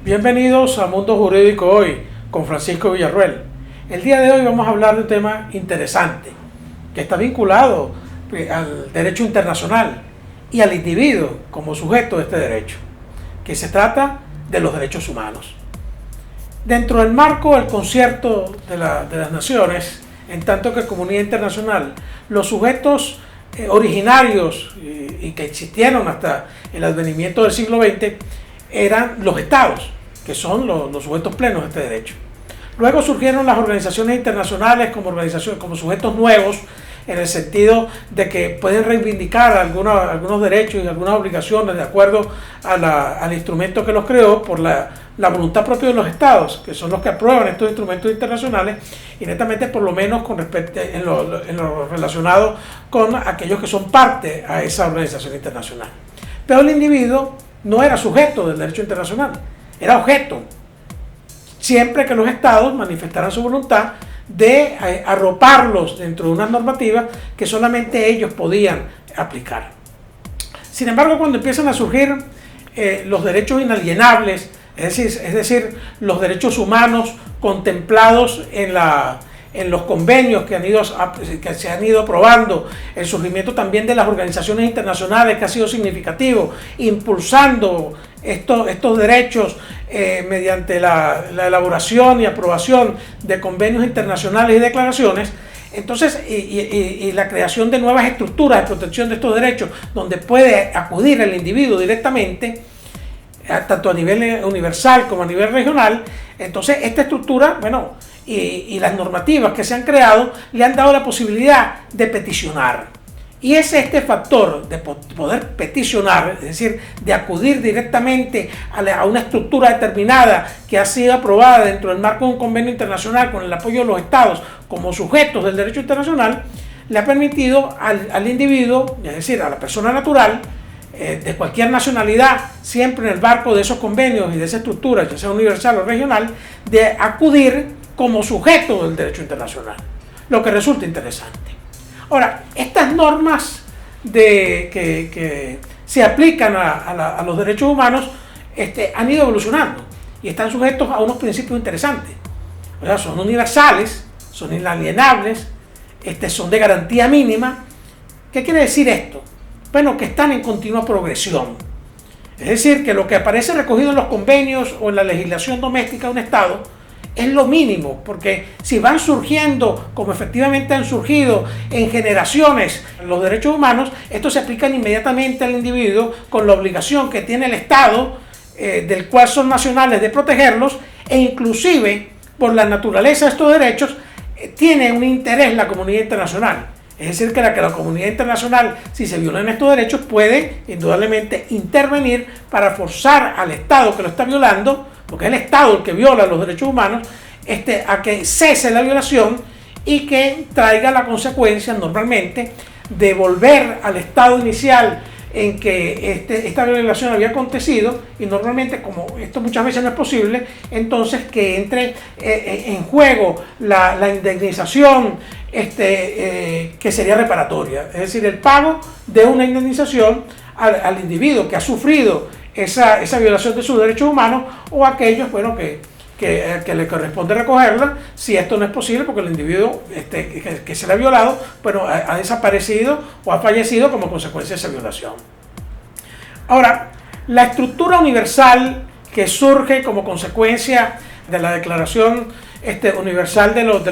Bienvenidos a Mundo Jurídico Hoy con Francisco Villarruel. El día de hoy vamos a hablar de un tema interesante que está vinculado al derecho internacional y al individuo como sujeto de este derecho, que se trata de los derechos humanos. Dentro del marco del concierto de las naciones, en tanto que comunidad internacional, los sujetos originarios y que existieron hasta el advenimiento del siglo XX eran los estados, que son los sujetos plenos de este derecho. Luego surgieron las organizaciones internacionales como sujetos nuevos, en el sentido de que pueden reivindicar algunos derechos y algunas obligaciones de acuerdo al instrumento que los creó por la voluntad propia de los estados, que son los que aprueban estos instrumentos internacionales, y netamente por lo menos con respecto en lo relacionado con aquellos que son parte a esa organización internacional. Pero el individuo no era sujeto del derecho internacional, era objeto, siempre que los estados manifestaran su voluntad de arroparlos dentro de unas normativas que solamente ellos podían aplicar. Sin embargo, cuando empiezan a surgir los derechos inalienables, es decir, los derechos humanos contemplados en los convenios que se han ido aprobando, el surgimiento también de las organizaciones internacionales que ha sido significativo, impulsando estos derechos mediante la elaboración y aprobación de convenios internacionales y declaraciones. Entonces, y la creación de nuevas estructuras de protección de estos derechos, donde puede acudir el individuo directamente, tanto a nivel universal como a nivel regional. Entonces, esta estructura, y las normativas que se han creado le han dado la posibilidad de peticionar. Y es este factor de poder peticionar, es decir, de acudir directamente a una estructura determinada que ha sido aprobada dentro del marco de un convenio internacional con el apoyo de los estados como sujetos del derecho internacional, le ha permitido al individuo, es decir, a la persona natural, de cualquier nacionalidad, siempre en el marco de esos convenios y de esa estructura, ya sea universal o regional, de acudir como sujeto del derecho internacional, lo que resulta interesante. Ahora, estas normas que se aplican a los derechos humanos han ido evolucionando y están sujetos a unos principios interesantes. O sea, son universales, son inalienables, son de garantía mínima. ¿Qué quiere decir esto? Bueno, que están en continua progresión. Es decir, que lo que aparece recogido en los convenios o en la legislación doméstica de un Estado es lo mínimo, porque si van surgiendo, como efectivamente han surgido en generaciones, los derechos humanos, estos se aplican inmediatamente al individuo con la obligación que tiene el Estado, del cual son nacionales, de protegerlos, e inclusive, por la naturaleza de estos derechos, tiene un interés la comunidad internacional. Es decir, que la comunidad internacional, si se violan estos derechos, puede indudablemente intervenir para forzar al Estado que lo está violando, porque es el Estado el que viola los derechos humanos, a que cese la violación y que traiga la consecuencia normalmente de volver al estado inicial en que esta violación había acontecido, y normalmente, como esto muchas veces no es posible, entonces que entre en juego la indemnización que sería reparatoria, es decir, el pago de una indemnización al individuo que ha sufrido esa violación de sus derechos humanos, o aquellos que le corresponde recogerla, si esto no es posible porque el individuo que se le ha violado ha desaparecido o ha fallecido como consecuencia de esa violación. Ahora, la estructura universal que surge como consecuencia de la Declaración Universal de los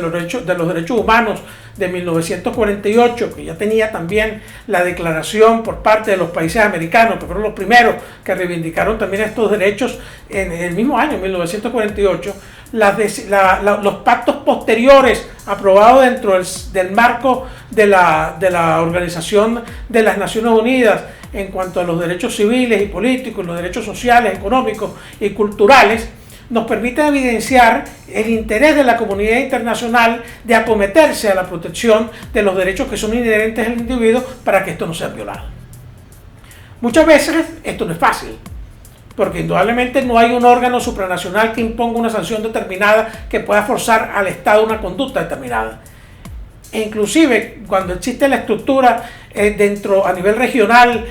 Derechos Humanos de 1948, que ya tenía también la declaración por parte de los países americanos, que fueron los primeros que reivindicaron también estos derechos en el mismo año, 1948, los pactos posteriores aprobados dentro del marco de la Organización de las Naciones Unidas en cuanto a los derechos civiles y políticos, los derechos sociales, económicos y culturales, nos permite evidenciar el interés de la comunidad internacional de acometerse a la protección de los derechos que son inherentes al individuo para que esto no sea violado. Muchas veces esto no es fácil, porque indudablemente no hay un órgano supranacional que imponga una sanción determinada que pueda forzar al Estado una conducta determinada. E inclusive cuando existe la estructura a nivel regional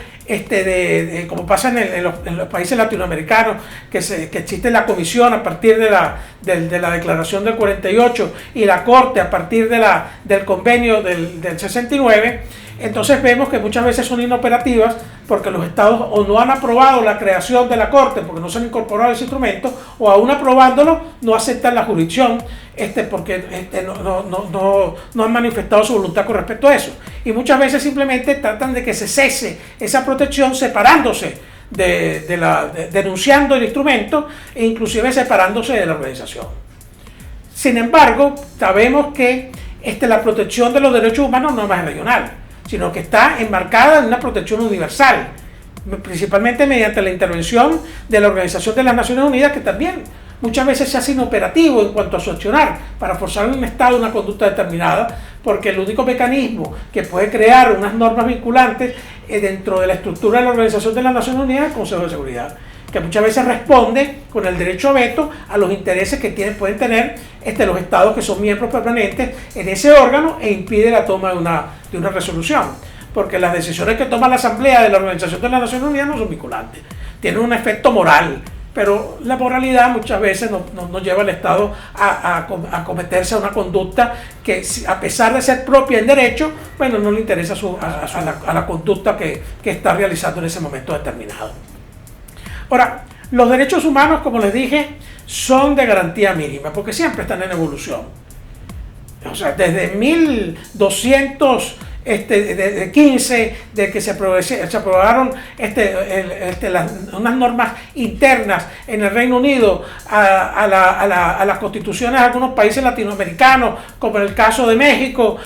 como pasa en los países latinoamericanos, que existe la comisión a partir de la declaración del 48 y la Corte a partir del convenio del 69, entonces vemos que muchas veces son inoperativas porque los estados o no han aprobado la creación de la Corte porque no se han incorporado ese instrumento, o aún aprobándolo no aceptan la jurisdicción porque no han manifestado su voluntad con respecto a eso. Y muchas veces simplemente tratan de que se cese esa protección separándose denunciando el instrumento e inclusive separándose de la organización. Sin embargo, sabemos que la protección de los derechos humanos no es más regional, sino que está enmarcada en una protección universal, principalmente mediante la intervención de la Organización de las Naciones Unidas, que también muchas veces se hace inoperativo en cuanto a su accionar para forzar en un Estado una conducta determinada, porque el único mecanismo que puede crear unas normas vinculantes dentro de la estructura de la Organización de las Naciones Unidas es el Consejo de Seguridad, que muchas veces responde con el derecho a veto a los intereses que pueden tener los estados que son miembros permanentes en ese órgano e impide la toma de una resolución, porque las decisiones que toma la Asamblea de la Organización de las Naciones Unidas no son vinculantes, tienen un efecto moral, pero la moralidad muchas veces no lleva al Estado a cometerse a una conducta que, a pesar de ser propia en derecho, bueno, no le interesa a la conducta que está realizando en ese momento determinado. Ahora, los derechos humanos, como les dije, son de garantía mínima, porque siempre están en evolución. O sea, desde 1215, de que se aprobaron unas normas internas en el Reino Unido a las constituciones de algunos países latinoamericanos, como en el caso de México,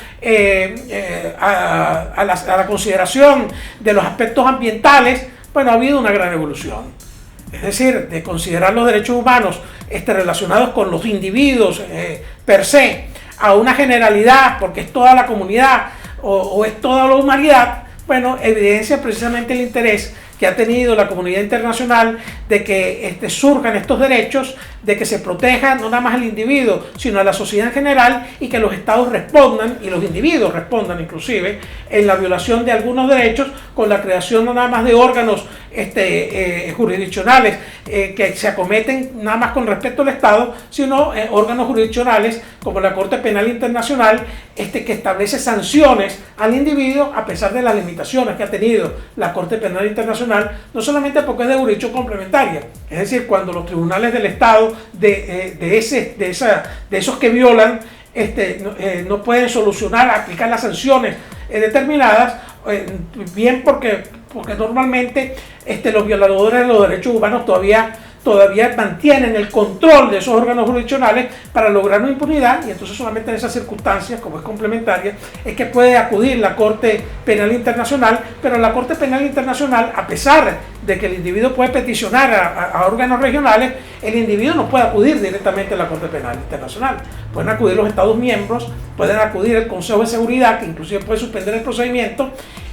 a la consideración de los aspectos ambientales, bueno, ha habido una gran evolución. Es decir, de considerar los derechos humanos relacionados con los individuos per se, a una generalidad, porque es toda la comunidad o es toda la humanidad, bueno, evidencia precisamente el interés que ha tenido la comunidad internacional de que surjan estos derechos, de que se proteja no nada más al individuo, sino a la sociedad en general, y que los estados respondan, y los individuos respondan inclusive, en la violación de algunos derechos con la creación no nada más de órganos jurisdiccionales que se acometen nada más con respecto al Estado, sino órganos jurisdiccionales como la Corte Penal Internacional, que establece sanciones al individuo a pesar de las limitaciones que ha tenido la Corte Penal Internacional, no solamente porque es de jurisdicción complementaria, es decir, cuando los tribunales del Estado de esos que violan no pueden solucionar, aplicar las sanciones determinadas, bien porque normalmente los violadores de los derechos humanos todavía mantienen el control de esos órganos jurisdiccionales para lograr una impunidad, y entonces solamente en esas circunstancias, como es complementaria, es que puede acudir la Corte Penal Internacional. Pero la Corte Penal Internacional, a pesar de que el individuo puede peticionar a órganos regionales, el individuo no puede acudir directamente a la Corte Penal Internacional. Pueden acudir los Estados miembros, pueden acudir el Consejo de Seguridad, que inclusive puede suspender el procedimiento,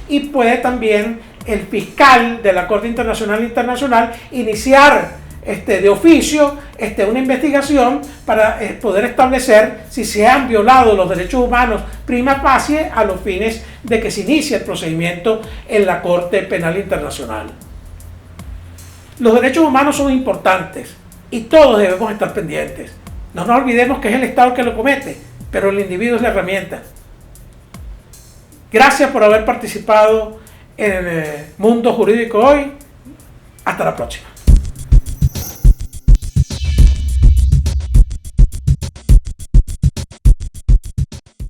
y puede también el fiscal de la Corte Internacional iniciar de oficio una investigación para poder establecer si se han violado los derechos humanos prima facie a los fines de que se inicie el procedimiento en la Corte Penal Internacional. Los derechos humanos son importantes y todos debemos estar pendientes. No nos olvidemos que es el Estado el que lo comete, pero el individuo es la herramienta. Gracias por haber participado en el Mundo Jurídico hoy. Hasta la próxima.